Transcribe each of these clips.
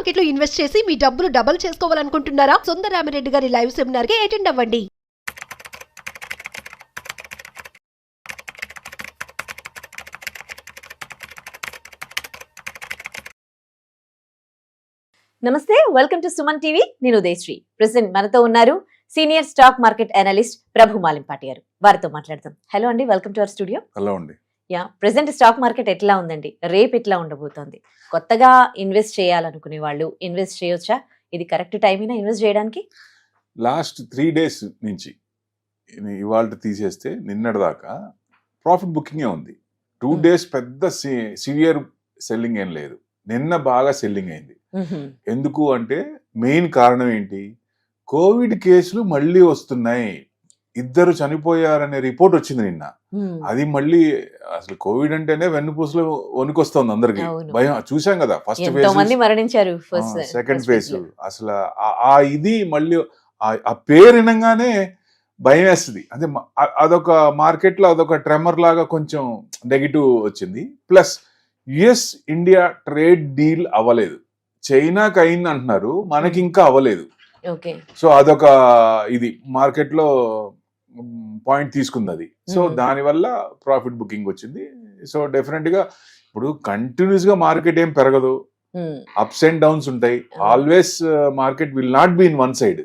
Market లో invest చేసి మీ డబ్బులు డబుల్ చేసుకోవాలనుకుంటున్నారా? సుందరరామిరెడ్డి గారి లైవ్ సెమినార్ కి అటెండ్ అవ్వండి. నమస్తే, వెల్కమ్ టు సుమన్ టీవీ. నేను ఉదయశ్రీ. ప్రెసిడెంట్ మనతో ఉన్నారు సీనియర్ స్టాక్ మార్కెట్ అనలిస్ట్ ప్రభు మాలింపాటి గారు. వారితో మాట్లాడదాం. హలో అండి, welcome to our studio. Hello అండి. ప్రెసెంట్ స్టాక్ మార్కెట్ ఎట్లా ఉందండి? రేపు ఎట్లా ఉండబోతోంది? కొత్తగా ఇన్వెస్ట్ చేయాలనుకునే వాళ్ళు ఇన్వెస్ట్ చేయొచ్చా? ఇది కరెక్ట్ టైమేనా ఇన్వెస్ట్ చేయడానికి? లాస్ట్ 3 days నుంచి ఇవాళ తీసేస్తే నిన్నటి దాకా ప్రాఫిట్ బుకింగే ఉంది. 2 days పెద్ద సివియర్ సెల్లింగ్ ఏం లేదు. నిన్న బాగా సెల్లింగ్ అయింది. ఎందుకు అంటే మెయిన్ కారణం ఏంటి? కోవిడ్ కేసులు మళ్ళీ వస్తున్నాయి. 2 చనిపోయారనే రిపోర్ట్ వచ్చింది నిన్న. అది మళ్ళీ అసలు కోవిడ్ అంటేనే వెన్నుపూసలో వణుకొస్తుంది అందరికి. భయం చూసాం కదా. ఫస్ట్ ఫేజ్ మరణించారు, సెకండ్ ఫేజ్ అసలు ఆ ఇది మళ్ళీ ఆ పేరు వినంగానే భయం వేస్తుంది. అంటే అదొక మార్కెట్ లో అదొక ట్రెమర్ లాగా కొంచెం నెగిటివ్ వచ్చింది. Plus US India trade deal అవ్వలేదు. చైనాకి అయింది అంటున్నారు, మనకి ఇంకా అవ్వలేదు. సో అదొక ఇది మార్కెట్ లో పాయింట్ తీసుకుంది అది. సో దానివల్ల ప్రాఫిట్ బుకింగ్ వచ్చింది. సో డెఫినెట్ గా ఇప్పుడు కంటిన్యూస్ గా మార్కెట్ ఏం పెరగదు, అప్స్ అండ్ డౌన్స్ ఉంటాయి. Always market will not be in one side.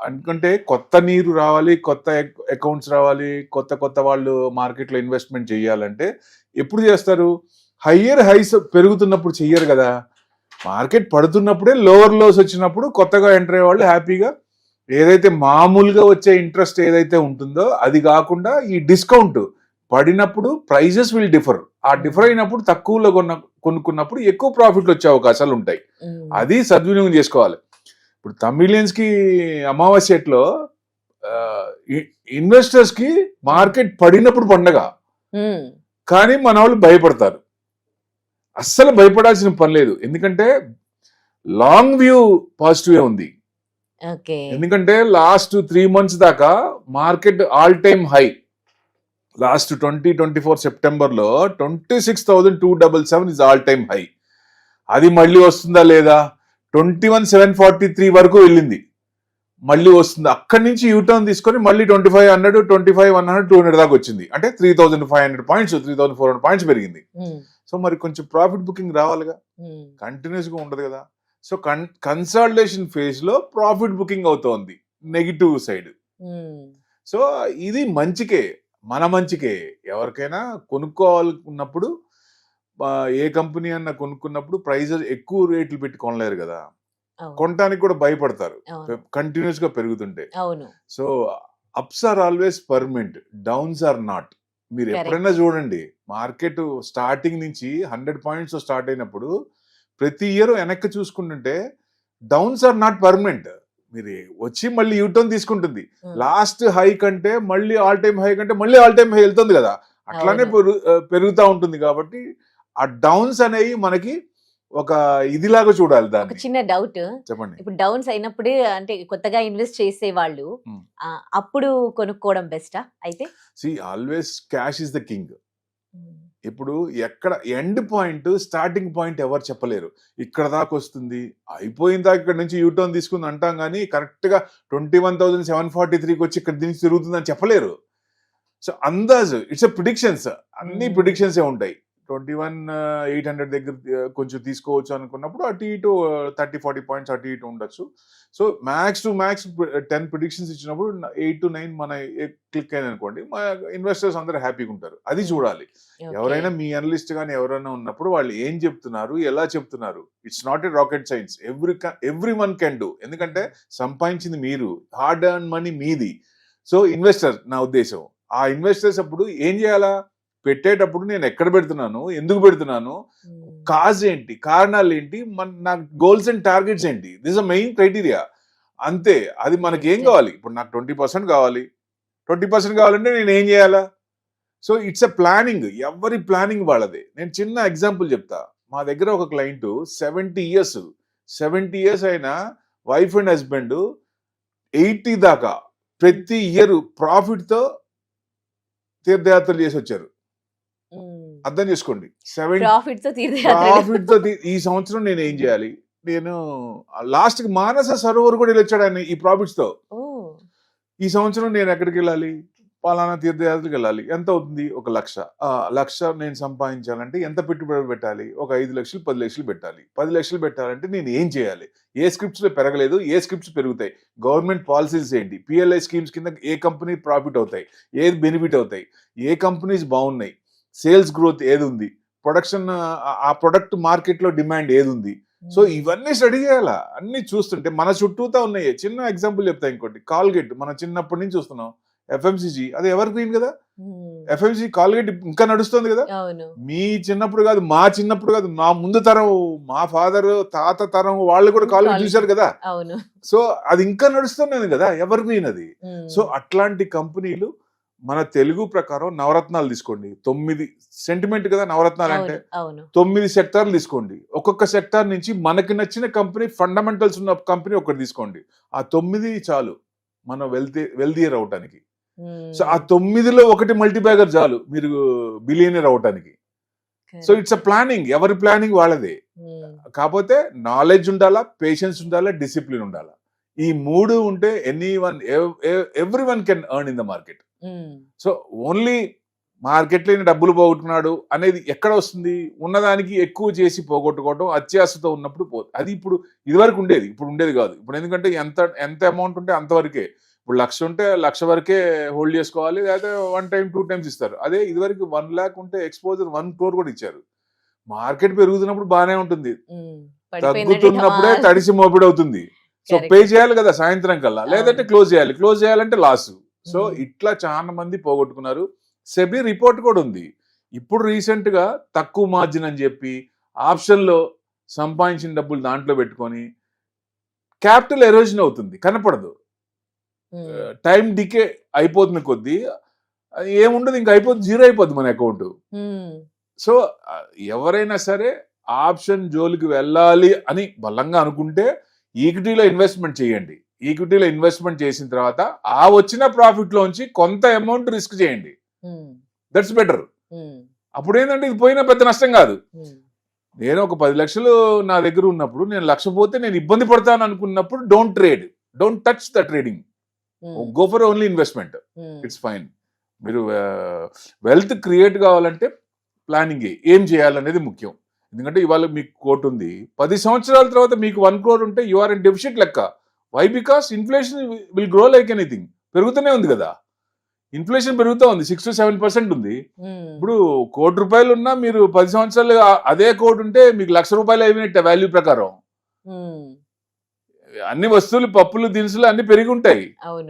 ఎందుకంటే కొత్త నీరు రావాలి, కొత్త అకౌంట్స్ రావాలి, కొత్త వాళ్ళు మార్కెట్ లో ఇన్వెస్ట్మెంట్ చేయాలంటే ఎప్పుడు చేస్తారు? హయ్యర్ హైస్ పెరుగుతున్నప్పుడు చెయ్యరు కదా. మార్కెట్ పడుతున్నప్పుడే లోవర్ లోస్ వచ్చినప్పుడు కొత్తగా ఎంటర్ అయ్యే వాళ్ళు హ్యాపీగా ఏదైతే మామూలుగా వచ్చే ఇంట్రెస్ట్ ఏదైతే ఉంటుందో అది కాకుండా ఈ డిస్కౌంట్ పడినప్పుడు ప్రైజెస్ విల్ డిఫర్. ఆ డిఫర్ అయినప్పుడు తక్కువలో కొనుక్కున్నప్పుడు ఎక్కువ ప్రాఫిట్లు వచ్చే అవకాశాలు ఉంటాయి. అది సద్వినియోగం చేసుకోవాలి. ఇప్పుడు తమిళియన్స్ కి అమావాస్యలో ఇన్వెస్టర్స్ కి మార్కెట్ పడినప్పుడు పండగ, కానీ మన వాళ్ళు భయపడతారు. అస్సలు భయపడాల్సిన పని లేదు. ఎందుకంటే లాంగ్ వ్యూ పాజిటివ్ ఉంది. ఎందుకంటే లాస్ట్ 3 months దాకా market all time high. Last 2024 September లో 26,277 ఇస్ ఆల్ టైమ్ హై. అది మళ్ళీ వస్తుందా లేదా? 21,743 వరకు వెళ్ళింది, మళ్ళీ వస్తుంది. అక్కడి నుంచి యూటర్న్ తీసుకొని మళ్ళీ 2,500, 2,500, 200 దాకా వచ్చింది. అంటే 3,500 పాయింట్స్, 3,400 పాయింట్స్ పెరిగింది. సో మరి కొంచెం ప్రాఫిట్ బుకింగ్ రావాలిగా, కంటిన్యూస్ గా ఉండదు కదా. సో కన్సాలిడేషన్ ఫేజ్ లో ప్రాఫిట్ బుకింగ్ అవుతోంది నెగిటివ్ సైడ్. సో ఇది మంచికే, మన మంచికే. ఎవరికైనా కొనుక్కోవాలనుకున్నప్పుడు ఏ కంపెనీ అన్నా కొనుక్కున్నప్పుడు ప్రైజెస్ ఎక్కువ రేట్లు పెట్టి కొనలేరు కదా. కొనడానికి కూడా భయపడతారు కంటిన్యూస్ గా పెరుగుతుంటే. So ups are always permanent, downs are not. మీరు ఎప్పుడైనా చూడండి, మార్కెట్ స్టార్టింగ్ నుంచి 100 points స్టార్ట్ అయినప్పుడు ప్రతి ఇయర్ వెనక్కి చూసుకుంటుంటే డౌన్స్ ఆర్ నాట్ పర్మనెంట్. మీరు వచ్చి మళ్ళీ యూటర్న్ తీసుకుంటుంది. లాస్ట్ హై కంటే మళ్ళీ ఆల్ టైమ్ హై కంటే మళ్ళీ ఆల్ టైమ్ హై వెళ్తుంది కదా. అట్లానే పెరుగుతూ ఉంటుంది. కాబట్టి ఆ డౌన్స్ అనేవి మనకి ఒక ఇదిలాగా చూడాలి. దాన్ని చిన్న డౌట్ చెప్పండి. ఇప్పుడు డౌన్స్ అయినప్పుడే అంటే కొత్తగా ఇన్వెస్ట్ చేసే వాళ్ళు అప్పుడు కొనుక్కోవడం బెస్టా? అయితే always cash is the king. ఇప్పుడు ఎక్కడ ఎండ్ పాయింట్ స్టార్టింగ్ పాయింట్ ఎవరు చెప్పలేరు. ఇక్కడ దాకా వస్తుంది, అయిపోయిన దాకా ఇక్కడ నుంచి యూటర్న్ తీసుకుంది అంటాం, కానీ కరెక్ట్ గా 21,743కి వచ్చి ఇక్కడ నుంచి తిరుగుతుందని చెప్పలేరు. సో అందాజ్, ఇట్స్ ప్రిడిక్షన్స్. అన్ని ప్రిడిక్షన్స్ ఉంటాయి. 21,800 దగ్గర కొంచెం తీసుకోవచ్చు అనుకున్నప్పుడు అటు ఇటు 30-40 పాయింట్స్ అటు ఇటు ఉండొచ్చు. So max to max 10 predictions ఇచ్చినప్పుడు 8 to 9 మన క్లిక్ అయింది అనుకోండి, మా ఇన్వెస్టర్స్ అందరూ హ్యాపీగా ఉంటారు. అది చూడాలి. ఎవరైనా మీ అనలిస్ట్ కానీ ఎవరైనా ఉన్నప్పుడు వాళ్ళు ఏం చెప్తున్నారు, ఎలా చెప్తున్నారు. It's not a rocket science. Every one can do. ఎందుకంటే సంపాదించింది మీరు, హార్డ్ ఎర్న్ మనీ మీది. సో ఇన్వెస్టర్, నా ఉద్దేశం ఆ ఇన్వెస్టర్స్ అప్పుడు ఏం చేయాలా? పెట్టేటప్పుడు నేను ఎక్కడ పెడుతున్నాను, ఎందుకు పెడుతున్నాను, కాజ్ ఏంటి, కారణాలు ఏంటి, నా గోల్స్ అండ్ టార్గెట్స్ ఏంటి, దిస్ అ మెయిన్ క్రైటీరియా. అంతే. అది మనకి ఏం కావాలి? ఇప్పుడు నాకు 20% కావాలి. 20% కావాలంటే నేను ఏం చేయాలా? So it's a planning. ఎవరి ప్లానింగ్ వాళ్ళదే. నేను చిన్న ఎగ్జాంపుల్ చెప్తా. మా దగ్గర ఒక క్లయింట్ 70 years అయినా వైఫ్ అండ్ హస్బెండ్ 80 దాకా ప్రతి ఇయర్ ప్రాఫిట్ తో తీర్థయాత్రలు చేసి వచ్చారు. అర్థం చేసుకోండి. ప్రాఫిట్ తో ప్రాఫిట్ తో ఈ సంవత్సరం నేను ఏం చేయాలి, నేను లాస్ట్ కి మానస సరోవర్ కూడా వెళ్ళొచ్చాడు ఆయన ఈ ప్రాఫిట్స్ తో. ఈ సంవత్సరం నేను ఎక్కడికి వెళ్ళాలి, పలానా తీర్థయాత్రలకు వెళ్ళాలి, ఎంత అవుతుంది, 1,00,000. 1,00,000 నేను సంపాదించాలంటే ఎంత పెట్టుబడి పెట్టాలి, ఒక 5 లక్షలు 10 లక్షలు పెట్టాలి. 10 లక్షలు పెట్టాలంటే నేను ఏం చేయాలి, ఏ స్క్రిప్ట్స్ లో పెరగలేదు, ఏ స్క్రిప్ట్స్ పెరుగుతాయి, గవర్నమెంట్ పాలసీస్ ఏంటి, పిఎల్ఐ స్కీమ్స్ కింద ఏ కంపెనీ ప్రాఫిట్ అవుతాయి, ఏది బెనిఫిట్ అవుతాయి, ఏ కంపెనీస్ బాగున్నాయి, సేల్స్ గ్రోత్ ఏది ఉంది, ప్రొడక్షన్ ఆ ప్రొడక్ట్ మార్కెట్ లో డిమాండ్ ఏది ఉంది. సో ఇవన్నీ స్టడీ చేయాలా. అన్ని చూస్తుంటే మన చుట్టూతా ఉన్నాయి. చిన్న ఎగ్జాంపుల్ చెప్తా ఇంకోటి, కాల్గేట్ మనం చిన్నప్పటి నుంచి చూస్తున్నాం. ఎఫ్ఎంసీజీ అది ఎవర్ గ్రీన్ కదా, ఎఫ్ఎంసీ కాల్గేట్ ఇంకా నడుస్తుంది కదా. మీ చిన్నప్పుడు కాదు, మా చిన్నప్పుడు కాదు, నా ముందు తరం, మా ఫాదర్ తాత తరం వాళ్ళు కూడా కాల్గేట్ చూశారు కదా. సో అది ఇంకా నడుస్తున్నాను కదా, ఎవర్ గ్రీన్ అది. సో అట్లాంటి కంపెనీలు మన తెలుగు ప్రకారం నవరత్నాలు తీసుకోండి, 9 సెంటిమెంట్ కదా నవరత్నాలు అంటే, 9 సెక్టార్లు తీసుకోండి. ఒక్కొక్క సెక్టార్ నుంచి మనకి నచ్చిన కంపెనీ, ఫండమెంటల్స్ ఉన్న కంపెనీ ఒకటి తీసుకోండి. ఆ 9 చాలు మనం వెల్తీయర్ అవటానికి. సో ఆ 9లో ఒకటి మల్టీబ్యాగర్ చాలు మీరు బిలియనర్ అవటానికి. సో ఇట్స్ అ ప్లానింగ్, ఎవరి ప్లానింగ్ వాళ్ళదే. కాకపోతే నాలెడ్జ్ ఉండాలా, పేషెన్స్ ఉండాలా, డిసిప్లిన్ ఉండాలా. ఈ 3 ఉంటే every one can earn in the market. So only మార్కెట్లో డబ్బులు పోగొట్టుకున్నాడు అనేది ఎక్కడ వస్తుంది, ఉన్నదానికి ఎక్కువ చేసి పోగొట్టుకోవడం, అత్యాశతో ఉన్నప్పుడు అది ఇప్పుడు ఇదివరకు ఉండేది, ఇప్పుడు ఉండేది కాదు. ఇప్పుడు ఎందుకంటే ఎంత అమౌంట్ ఉంటే అంతవరకే. ఇప్పుడు 1,00,000 ఉంటే 1,00,000 వరకే హోల్డ్ చేసుకోవాలి, లేదా 1 టైం 2 టైమ్స్ ఇస్తారు. అదే ఇదివరకు 1 lakh ఉంటే ఎక్స్పోజర్ 1 crore కూడా ఇచ్చారు. మార్కెట్ పెరుగుతున్నప్పుడు బాగానే ఉంటుంది, తగ్గుతున్నప్పుడే తడిసి మోపిడి అవుతుంది. సో పే చేయాలి కదా సాయంత్రం కల్లా, లేదంటే క్లోజ్ చేయాలంటే లాస్. సో ఇట్లా చాలా మంది పోగొట్టుకున్నారు. సెబీ రిపోర్ట్ కూడా ఉంది. ఇప్పుడు రీసెంట్ గా తక్కువ మార్జిన్ అని చెప్పి ఆప్షన్ లో సంపాదించిన డబ్బులు దాంట్లో పెట్టుకొని క్యాపిటల్ ఎరోజన్ అవుతుంది, కనపడదు. టైం డికే అయిపోతున్న కొద్దీ ఏముండదు, ఇంకా అయిపోతుంది, 0 అయిపోద్ది మన అకౌంట్. సో ఎవరైనా సరే ఆప్షన్ జోలికి వెళ్ళాలి అని బలంగా అనుకుంటే ఈక్విటీలో ఇన్వెస్ట్మెంట్ చేయండి. ఈక్విటీలో ఇన్వెస్ట్మెంట్ చేసిన తర్వాత ఆ వచ్చిన ప్రాఫిట్ లోంచి కొంత అమౌంట్ రిస్క్ చేయండి, దట్స్ బెటర్. అప్పుడు ఏంటంటే ఇది పోయినా పెద్ద నష్టం కాదు. నేను ఒక 10 లక్షలు నా దగ్గర ఉన్నప్పుడు, నేను 1,00,000 పోతే నేను ఇబ్బంది పడతాను అనుకున్నప్పుడు don't touch the trading, go for only investment, it's fine. మీరు వెల్త్ క్రియేట్ కావాలంటే ప్లానింగ్ ఏం చేయాలనేది ముఖ్యం. ఎందుకంటే ఇవాళ మీకు కోటి ఉంది, 10 సంవత్సరాల తర్వాత మీకు 1 crore ఉంటే యు ఆర్ ఇన్ డెఫిసిట్ లెక్క. Why? Because inflation will grow like anything, పెరుగుతూనే ఉంది కదా. ఇన్ఫ్లేషన్ పెరుగుతూ ఉంది, 6 to 7% ఉంది. ఇప్పుడు ₹1,00,000 ఉన్నా మీరు 10 సంవత్సరాలు అదే కోటి ఉంటే మీకు ₹1,00,000 అయినట్టే వాల్యూ ప్రకారం. అన్ని వస్తువులు, పప్పులు, దినుసులు అన్ని పెరిగి ఉంటాయి.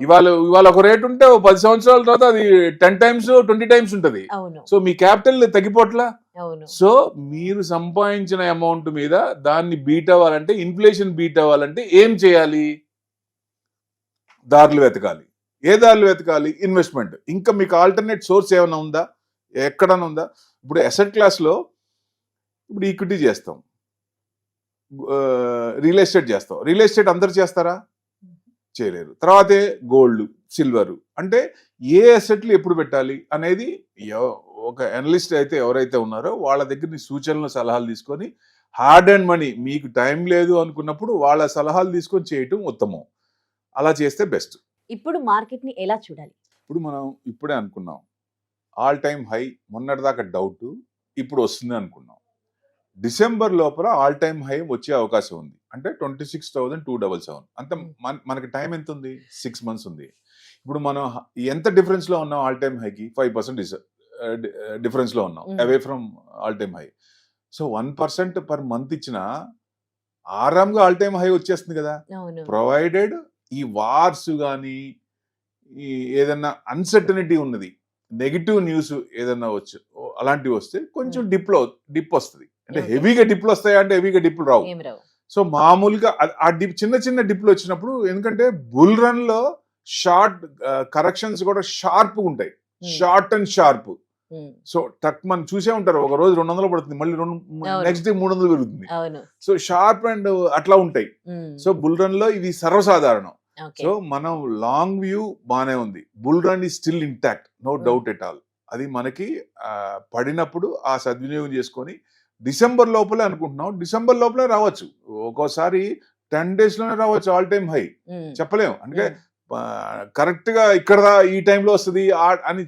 ఇవాళ ఒక రేట్ ఉంటే 10 సంవత్సరాల తర్వాత అది 10 times 20 times ఉంటది. సో మీ క్యాపిటల్ తగ్గిపోట్లా. సో మీరు సంపాదించిన అమౌంట్ మీద దాన్ని బీట్ అవ్వాలంటే, ఇన్ఫ్లేషన్ బీట్ అవ్వాలంటే ఏం చేయాలి? దారులు వెతకాలి. ఏ దారులు వెతకాలి? ఇన్వెస్ట్మెంట్. ఇంకా మీకు ఆల్టర్నేట్ సోర్స్ ఏమైనా ఉందా? ఎక్కడన్నా ఉందా? ఇప్పుడు అసెట్ క్లాస్ లో ఇప్పుడు ఈక్విటీ చేస్తాం, రియల్ ఎస్టేట్ చేస్తాం. రియల్ ఎస్టేట్ అందరు చేస్తారా? చేయలేరు. తర్వాతే గోల్డ్, సిల్వర్. అంటే ఏ అసెట్లు ఎప్పుడు పెట్టాలి అనేది ఒక అనలిస్ట్ అయితే ఎవరైతే ఉన్నారో వాళ్ళ దగ్గర సూచనలు, సలహాలు తీసుకొని, హార్డ్ అండ్ మనీ మీకు టైం లేదు అనుకున్నప్పుడు వాళ్ళ సలహాలు తీసుకొని చేయటం ఉత్తమం. అలా చేస్తే బెస్ట్. ఇప్పుడు మార్కెట్ ని ఎలా చూడాలి? ఇప్పుడు మనం ఇప్పుడే అనుకున్నాం ఆల్ టైమ్ హై, మొన్నటిదాకా డౌట్, ఇప్పుడు వస్తుంది అనుకున్నాం. డిసెంబర్ లోపల ఆల్ టైమ్ హై వచ్చే అవకాశం ఉంది. అంటే 26,277. అంత మనకి టైం ఎంత ఉంది? 6 months ఉంది. ఇప్పుడు మనం ఎంత డిఫరెన్స్ లో ఉన్నాం? ఆల్ టైమ్ హైకి 5% డిఫరెన్స్ లో ఉన్నాం, away from all time high. So 1% per month ఇచ్చినా ఆరాంగా ఆల్ టైమ్ హై వచ్చేస్తుంది కదా. ప్రొవైడెడ్ ఈ వార్స్ కానీ, ఈ ఏదన్నా అన్సర్టనిటీ ఉన్నది, నెగిటివ్ న్యూస్ ఏదన్నా అలాంటివి వస్తే కొంచెం డిప్ వస్తుంది. అంటే హెవీగా డిప్లు వస్తాయా అంటే హెవీగా డిప్లు రావు. సో మామూలుగా ఆ డిప్, చిన్న చిన్న డిప్లు వచ్చినప్పుడు, ఎందుకంటే బుల్ రన్ లో షార్ట్ కరెక్షన్స్ కూడా షార్ప్ ఉంటాయి, షార్ట్ అండ్ షార్ప్. సో మనం చూసే ఉంటారు, ఒక రోజు 200 పడుతుంది, మళ్ళీ నెక్స్ట్ డే 300 పెరుగుతుంది. సో షార్ప్ అండ్ అట్లా ఉంటాయి. సో బుల్ రన్ లో ఇది సర్వసాధారణం. సో మనం లాంగ్ వ్యూ బానే ఉంది, బుల్ రన్ ఈ still intact, no doubt at all. అది మనకి పడినప్పుడు ఆ సద్వినియోగం చేసుకొని డిసెంబర్ లోపలే అనుకుంటున్నాం, డిసెంబర్ లోపలే రావచ్చు, ఒక్కోసారి 10 days లోనే రావచ్చు ఆల్ టైమ్ హై, చెప్పలేము. అంటే కరెక్ట్ గా ఇక్కడ ఈ టైంలో వస్తుంది అని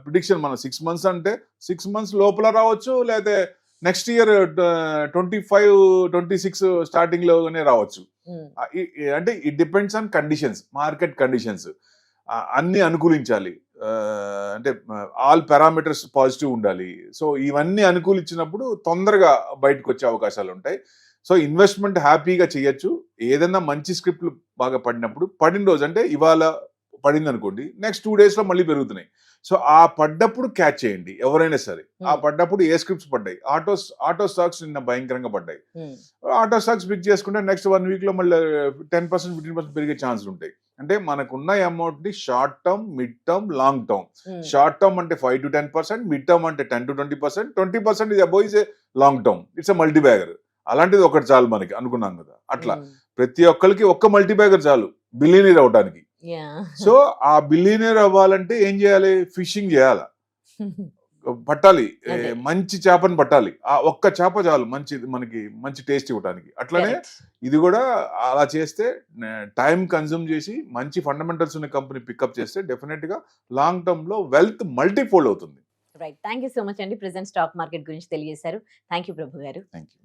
ప్రిడిక్షన్. మన 6 months అంటే 6 months లోపల రావచ్చు, లేకపోతే నెక్స్ట్ ఇయర్ 25-26 స్టార్టింగ్ లోనే రావచ్చు. అంటే it depends on conditions, market conditions అన్ని అనుకూలించాలి. అంటే ఆల్ పారామీటర్స్ పాజిటివ్ ఉండాలి. సో ఇవన్నీ అనుకూలించినప్పుడు తొందరగా బయటకు వచ్చే అవకాశాలు ఉంటాయి. సో ఇన్వెస్ట్మెంట్ హ్యాపీగా చేయొచ్చు. ఏదైనా మంచి స్క్రిప్ట్లు బాగా పడినప్పుడు, పడిన రోజు అంటే ఇవాళ పడింది అనుకోండి, నెక్స్ట్ 2 days లో మళ్ళీ పెరుగుతున్నాయి. సో ఆ పడ్డప్పుడు క్యాచ్ చేయండి ఎవరైనా సరే. ఆ పడ్డప్పుడు ఏ స్క్రిప్ట్స్ పడ్డాయి, ఆటో స్టాక్స్ నిన్న భయంకరంగా పడ్డాయి. ఆటో స్టాక్స్ పిక్ చేసుకుంటే నెక్స్ట్ 1 week లో మళ్ళీ 10%, 15% పెరిగే ఛాన్సులు ఉంటాయి. అంటే మనకున్న అమౌంట్ ని short term, mid term, long term. Short term అంటే 5 to 10%, మిడ్ టర్మ్ అంటే 10 to 20%, 20% ఇది above is a long term. It's a multi bagger. అలాంటిది ఒకటి చాలు మనకి అనుకున్నాం కదా. అట్లా ప్రతి ఒక్కరికి ఒక్క మల్టీ బ్యాగర్ చాలు బిలియనీర్ అవడానికి. సో ఆ బిలియనీర్ అవ్వాలంటే ఏం చేయాలి? ఫిషింగ్ చేయాలి, పట్టాలి, మంచి చేపని పట్టాలి. ఆ ఒక్క చేప చాలు మనకి మంచి టేస్ట్ ఇవ్వడానికి. అట్లనే ఇది కూడా అలా చేస్తే, టైం కన్జ్యూమ్ చేసి మంచి ఫండమెంటల్స్ ఉన్న కంపెనీ పికప్ చేస్తే డెఫినెట్ గా లాంగ్ టర్మ్ లో వెల్త్ మల్టీఫోల్డ్ అవుతుంది. Right, thank you so much అండి. ప్రెసెంట్ స్టాక్ మార్కెట్ గురించి తెలియజేశారు. థ్యాంక్ యూ ప్రభు గారు. Thank you.